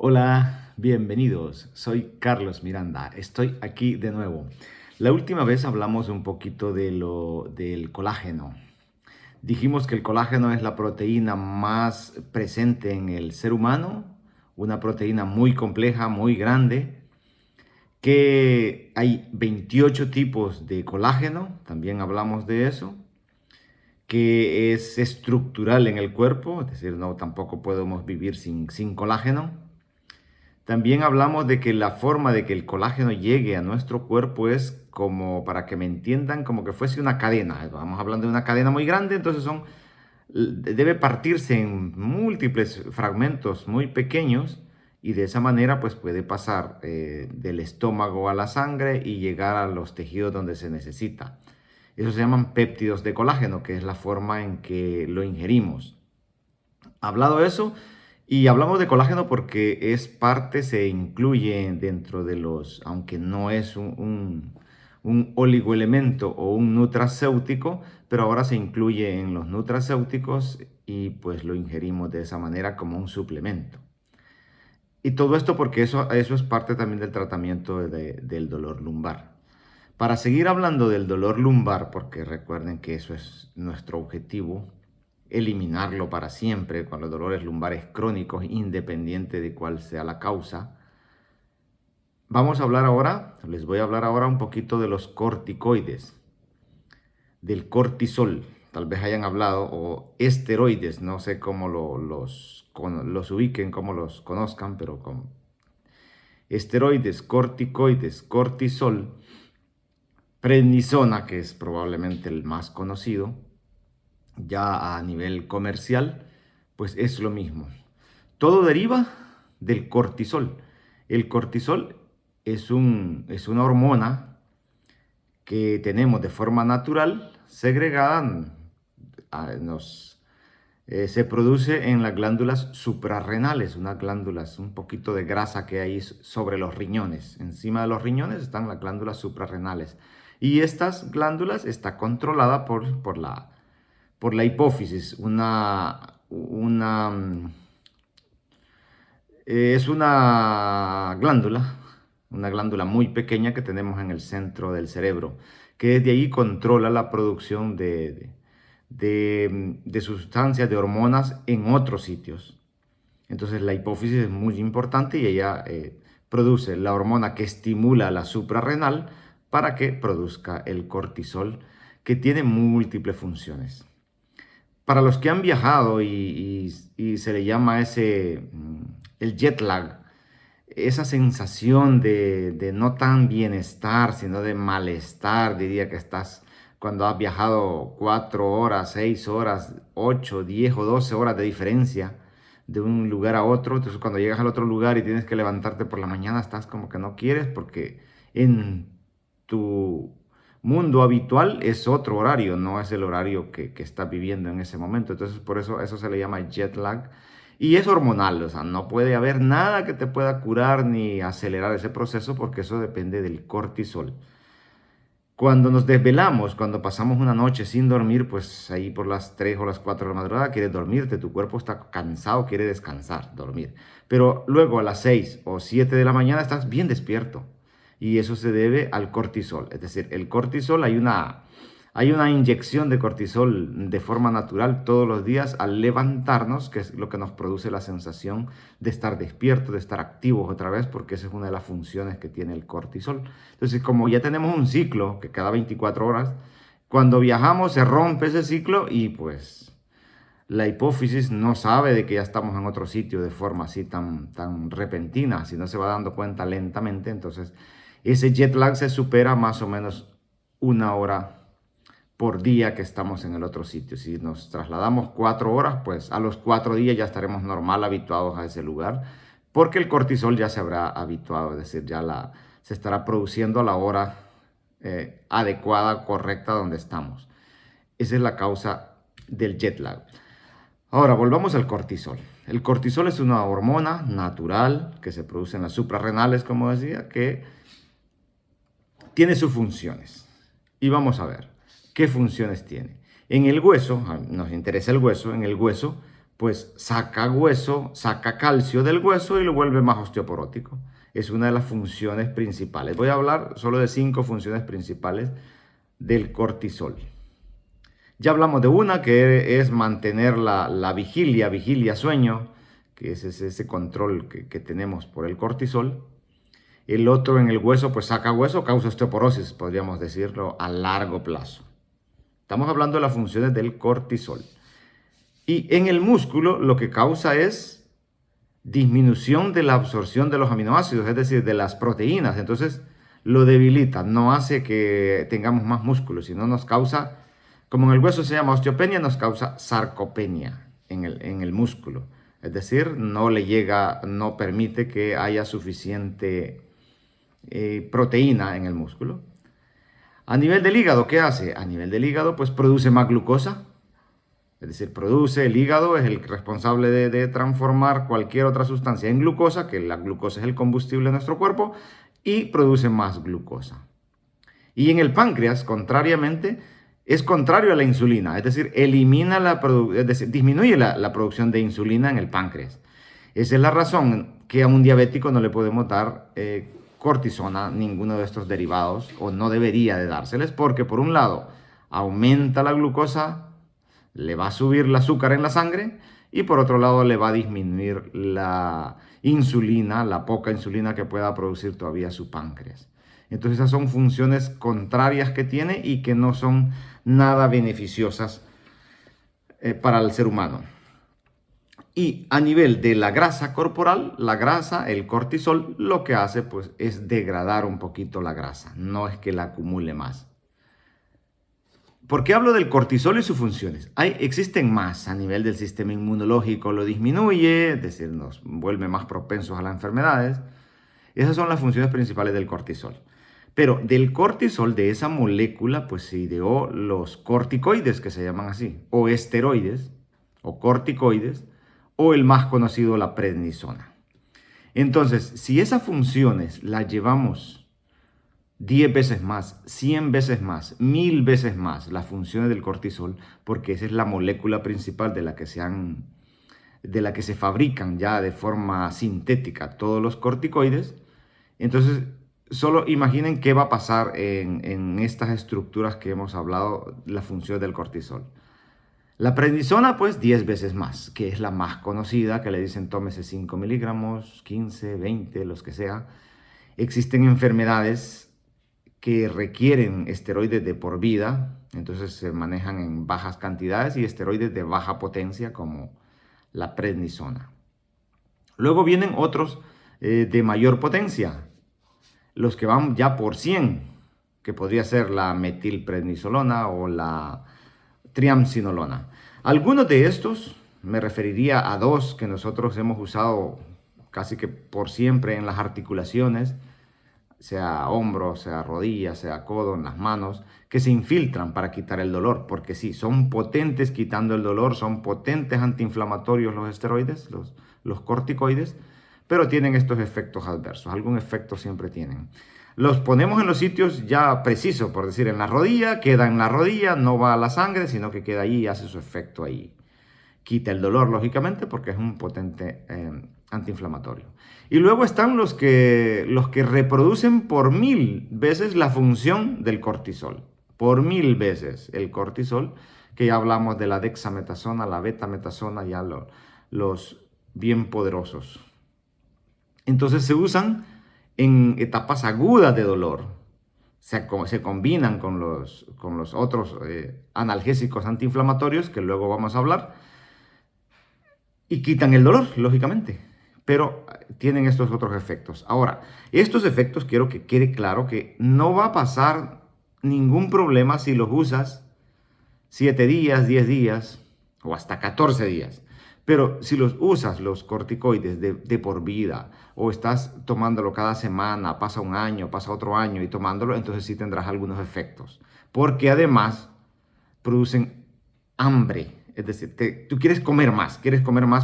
Hola, bienvenidos. Soy Carlos Miranda. Estoy aquí de nuevo. La última vez hablamos un poquito del colágeno. Dijimos que el colágeno es la proteína más presente en el ser humano, una proteína muy compleja, muy grande, que hay 28 tipos de colágeno, también hablamos de eso, que es estructural en el cuerpo, es decir, no tampoco podemos vivir sin colágeno. También hablamos de que la forma de que el colágeno llegue a nuestro cuerpo es como, para que me entiendan, como que fuese una cadena. Vamos hablando de una cadena muy grande, entonces debe partirse en múltiples fragmentos muy pequeños y de esa manera pues puede pasar del estómago a la sangre y llegar a los tejidos donde se necesita. Eso se llaman péptidos de colágeno, que es la forma en que lo ingerimos. Hablado eso, y hablamos de colágeno porque es parte, se incluye dentro de los, aunque no es un oligoelemento o un nutracéutico, pero ahora se incluye en los nutracéuticos y pues lo ingerimos de esa manera como un suplemento. Y todo esto porque eso es parte también del tratamiento del dolor lumbar. Para seguir hablando del dolor lumbar, porque recuerden que eso es nuestro objetivo, eliminarlo para siempre con los dolores lumbares crónicos, independiente de cuál sea la causa. Les voy a hablar ahora un poquito de los corticoides, del cortisol. Tal vez hayan hablado, o esteroides, no sé cómo los ubiquen, cómo los conozcan, pero con esteroides, corticoides, cortisol, prednisona, que es probablemente el más conocido, ya a nivel comercial, pues es lo mismo. Todo deriva del cortisol. El cortisol es una hormona que tenemos de forma natural, segregada, se produce en las glándulas suprarrenales, unas glándulas, un poquito de grasa que hay sobre los riñones. Encima de los riñones están las glándulas suprarrenales. Y estas glándulas están controladas por la hipófisis, es una glándula muy pequeña que tenemos en el centro del cerebro, que desde ahí controla la producción de sustancias, de hormonas en otros sitios. Entonces la hipófisis es muy importante y ella produce la hormona que estimula la suprarrenal para que produzca el cortisol, que tiene múltiples funciones. Para los que han viajado y se le llama el jet lag, esa sensación de no tan bienestar, sino de malestar, diría que estás cuando has viajado 4 horas, 6 horas, 8, 10 o 12 horas de diferencia de un lugar a otro. Entonces cuando llegas al otro lugar y tienes que levantarte por la mañana, estás como que no quieres porque en tu mundo habitual es otro horario, no es el horario que estás viviendo en ese momento. Entonces por eso se le llama jet lag. Y es hormonal, o sea, no puede haber nada que te pueda curar ni acelerar ese proceso porque eso depende del cortisol. Cuando nos desvelamos, cuando pasamos una noche sin dormir, pues ahí por las 3 o las 4 de la madrugada quieres dormirte, tu cuerpo está cansado, quiere descansar, dormir. Pero luego a las 6 o 7 de la mañana estás bien despierto y eso se debe al cortisol. Es decir, el cortisol, hay una inyección de cortisol de forma natural todos los días al levantarnos, que es lo que nos produce la sensación de estar despierto, de estar activos otra vez, porque esa es una de las funciones que tiene el cortisol. Entonces, como ya tenemos un ciclo que cada 24 horas, cuando viajamos se rompe ese ciclo y pues la hipófisis no sabe de que ya estamos en otro sitio de forma así tan repentina, sino se va dando cuenta lentamente. Entonces, ese jet lag se supera más o menos 1 hora por día que estamos en el otro sitio. Si nos trasladamos 4 horas, pues a los 4 días ya estaremos normal habituados a ese lugar, porque el cortisol ya se habrá habituado, es decir, se estará produciendo a la hora adecuada, correcta donde estamos. Esa es la causa del jet lag. Ahora, volvamos al cortisol. El cortisol es una hormona natural que se produce en las suprarrenales, como decía, que tiene sus funciones. Y vamos a ver qué funciones tiene. En el hueso, nos interesa el hueso, en el hueso pues saca hueso, saca calcio del hueso y lo vuelve más osteoporótico. Es una de las funciones principales. Voy a hablar solo de 5 funciones principales del cortisol. Ya hablamos de una que es mantener la vigilia, sueño, que es ese control que tenemos por el cortisol. El otro en el hueso, pues saca hueso, causa osteoporosis, podríamos decirlo, a largo plazo. Estamos hablando de las funciones del cortisol. Y en el músculo lo que causa es disminución de la absorción de los aminoácidos, es decir, de las proteínas. Entonces lo debilita, no hace que tengamos más músculo, sino nos causa, como en el hueso se llama osteopenia, nos causa sarcopenia en el músculo. Es decir, no permite que haya suficiente proteína en el músculo. A nivel del hígado, ¿qué hace? A nivel del hígado, pues produce más glucosa. Es decir, el hígado es el responsable de transformar cualquier otra sustancia en glucosa, que la glucosa es el combustible de nuestro cuerpo, y produce más glucosa. Y en el páncreas, contrariamente, es contrario a la insulina, es decir, disminuye la producción de insulina en el páncreas. Esa es la razón que a un diabético no le podemos dar cortisona, ninguno de estos derivados, o no debería de dárseles, porque por un lado aumenta la glucosa, le va a subir el azúcar en la sangre, y por otro lado le va a disminuir la insulina, la poca insulina que pueda producir todavía su páncreas. Entonces esas son funciones contrarias que tiene y que no son nada beneficiosas para el ser humano. Y a nivel de la grasa corporal, la grasa, el cortisol, lo que hace pues es degradar un poquito la grasa, no es que la acumule más. ¿Por qué hablo del cortisol y sus funciones? Existen más a nivel del sistema inmunológico, lo disminuye, es decir, nos vuelve más propensos a las enfermedades. Esas son las funciones principales del cortisol. Pero del cortisol, de esa molécula, pues se ideó los corticoides, que se llaman así, o esteroides, o corticoides, o el más conocido, la prednisona. Entonces, si esas funciones las llevamos 10 veces más, 100 veces más, 1000 veces más las funciones del cortisol, porque esa es la molécula principal de la que se fabrican ya de forma sintética todos los corticoides. Entonces, solo imaginen qué va a pasar en estas estructuras que hemos hablado, las funciones del cortisol. La prednisona, pues 10 veces más, que es la más conocida, que le dicen tómese 5 miligramos, 15, 20, los que sea. Existen enfermedades que requieren esteroides de por vida, entonces se manejan en bajas cantidades, y esteroides de baja potencia como la prednisona. Luego vienen otros de mayor potencia, los que van ya por 100, que podría ser la metilprednisolona o la triamcinolona. Algunos de estos, me referiría a 2 que nosotros hemos usado casi que por siempre en las articulaciones, sea hombro, sea rodilla, sea codo, en las manos, que se infiltran para quitar el dolor, porque sí, son potentes quitando el dolor, son potentes antiinflamatorios los esteroides, los corticoides, pero tienen estos efectos adversos, algún efecto siempre tienen. Los ponemos en los sitios ya precisos, por decir, en la rodilla, queda en la rodilla, no va a la sangre, sino que queda ahí y hace su efecto ahí. Quita el dolor, lógicamente, porque es un potente antiinflamatorio. Y luego están los que reproducen por 1000 veces la función del cortisol. Por 1000 veces el cortisol, que ya hablamos de la dexametasona, la betametasona, ya los bien poderosos. Entonces se usan en etapas agudas de dolor. Se combinan con los otros analgésicos antiinflamatorios, que luego vamos a hablar, y quitan el dolor, lógicamente, pero tienen estos otros efectos. Ahora, estos efectos quiero que quede claro que no va a pasar ningún problema si los usas 7 días, 10 días o hasta 14 días. Pero si los usas, los corticoides de por vida, o estás tomándolo cada semana, pasa un año, pasa otro año y tomándolo, entonces sí tendrás algunos efectos. Porque además producen hambre. Es decir, tú quieres comer más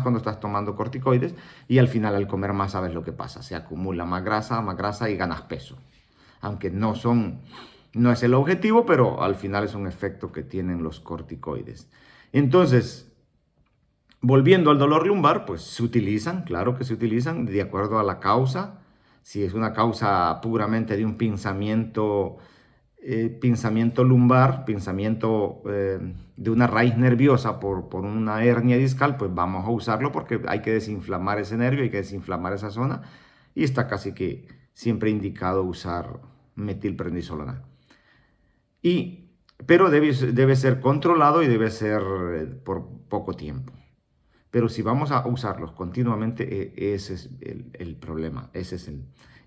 cuando estás tomando corticoides, y al final al comer más sabes lo que pasa. Se acumula más grasa y ganas peso. Aunque no es el objetivo, pero al final es un efecto que tienen los corticoides. Entonces, Volviendo al dolor lumbar, pues se utilizan, claro que se utilizan de acuerdo a la causa. Si es una causa puramente de un pinzamiento lumbar, pinzamiento de una raíz nerviosa por una hernia discal, pues vamos a usarlo porque hay que desinflamar ese nervio, hay que desinflamar esa zona y está casi que siempre indicado usar metilprednisolona. Pero debe ser controlado y debe ser por poco tiempo. Pero si vamos a usarlos continuamente, ese es el problema, ese es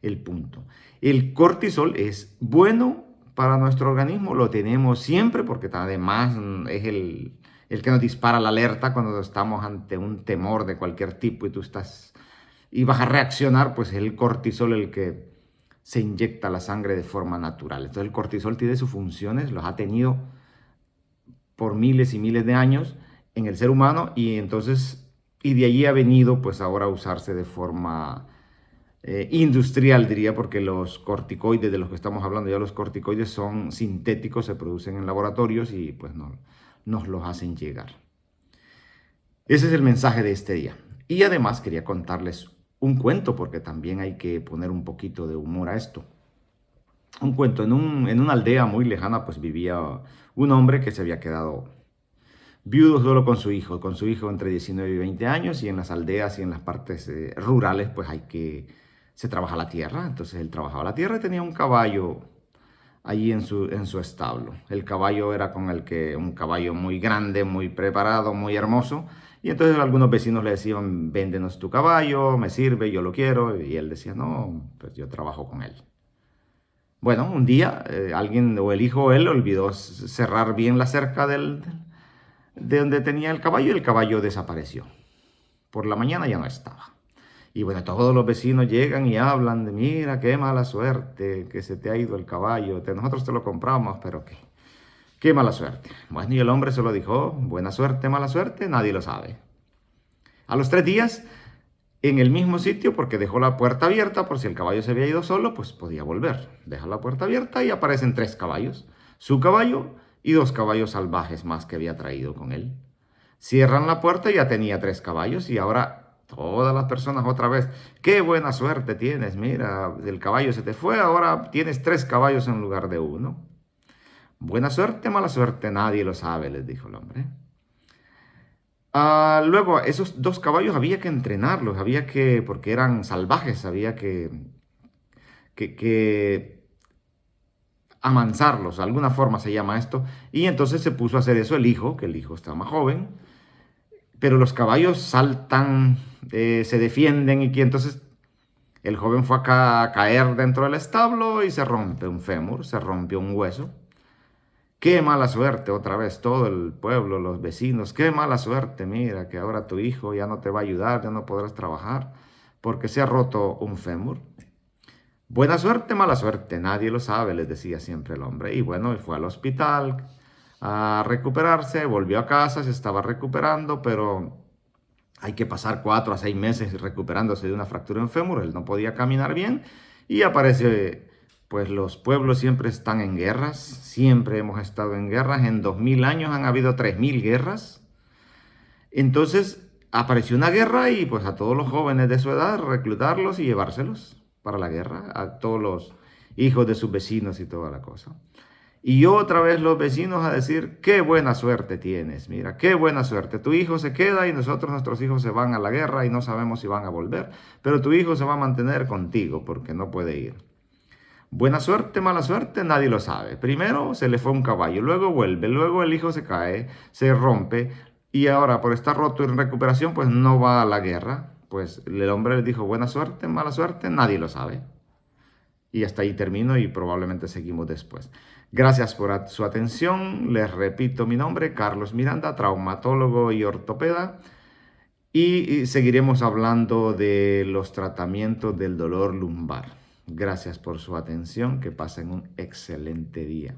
el punto. El cortisol es bueno para nuestro organismo, lo tenemos siempre porque además es el que nos dispara la alerta cuando estamos ante un temor de cualquier tipo y vas a reaccionar, pues es el cortisol el que se inyecta la sangre de forma natural. Entonces el cortisol tiene sus funciones, los ha tenido por miles y miles de años en el ser humano y de allí ha venido pues ahora a usarse de forma industrial, diría, porque los corticoides de los que estamos hablando, ya los corticoides son sintéticos, se producen en laboratorios y pues nos los hacen llegar. Ese es el mensaje de este día. Y además quería contarles un cuento, porque también hay que poner un poquito de humor a esto. Un cuento, en una aldea muy lejana pues vivía un hombre que se había quedado viudo solo con su hijo entre 19 y 20 años, y en las aldeas y en las partes rurales pues se trabaja la tierra. Entonces él trabajaba la tierra y tenía un caballo allí en su establo. El caballo era un caballo muy grande, muy preparado, muy hermoso. Y entonces algunos vecinos le decían, véndenos tu caballo, me sirve, yo lo quiero. Y él decía, no, pues yo trabajo con él. Bueno, un día alguien o el hijo o él olvidó cerrar bien la cerca de donde tenía el caballo y el caballo desapareció. Por la mañana ya no estaba. Y bueno, todos los vecinos llegan y hablan de, mira, qué mala suerte que se te ha ido el caballo. Nosotros te lo compramos, pero qué mala suerte. Bueno, y el hombre se lo dijo, buena suerte, mala suerte, nadie lo sabe. A los 3 días, en el mismo sitio, porque dejó la puerta abierta, por si el caballo se había ido solo, pues podía volver. Deja la puerta abierta y aparecen 3 caballos. Su caballo y 2 caballos salvajes más que había traído con él. Cierran la puerta y ya tenía 3 caballos y ahora todas las personas otra vez, qué buena suerte tienes, mira, el caballo se te fue, ahora tienes 3 caballos en lugar de 1. Buena suerte, mala suerte, nadie lo sabe, les dijo el hombre. Luego, esos 2 caballos había que entrenarlos, porque eran salvajes, había que amansarlos, de alguna forma se llama esto, y entonces se puso a hacer eso el hijo, que el hijo estaba más joven, pero los caballos saltan, se defienden y que entonces el joven fue a caer dentro del establo y se rompe un fémur, se rompió un hueso. Qué mala suerte, otra vez todo el pueblo, los vecinos, qué mala suerte, mira que ahora tu hijo ya no te va a ayudar, ya no podrás trabajar porque se ha roto un fémur. Buena suerte, mala suerte, nadie lo sabe, les decía siempre el hombre. Y bueno, fue al hospital a recuperarse, volvió a casa, se estaba recuperando, pero hay que pasar 4 a 6 meses recuperándose de una fractura en fémur, él no podía caminar bien y aparece, pues los pueblos siempre están en guerras, siempre hemos estado en guerras, en 2000 años han habido 3000 guerras, entonces apareció una guerra y pues a todos los jóvenes de su edad reclutarlos y llevárselos para la guerra, a todos los hijos de sus vecinos y toda la cosa. Y otra vez los vecinos a decir, qué buena suerte tienes, mira, qué buena suerte. Tu hijo se queda y nuestros hijos se van a la guerra y no sabemos si van a volver, pero tu hijo se va a mantener contigo porque no puede ir. Buena suerte, mala suerte, nadie lo sabe. Primero se le fue un caballo, luego vuelve, luego el hijo se cae, se rompe y ahora por estar roto y en recuperación pues no va a la guerra. Pues el hombre le dijo, buena suerte, mala suerte, nadie lo sabe. Y hasta ahí termino y probablemente seguimos después. Gracias por su atención. Les repito mi nombre, Carlos Miranda, traumatólogo y ortopeda. Y seguiremos hablando de los tratamientos del dolor lumbar. Gracias por su atención. Que pasen un excelente día.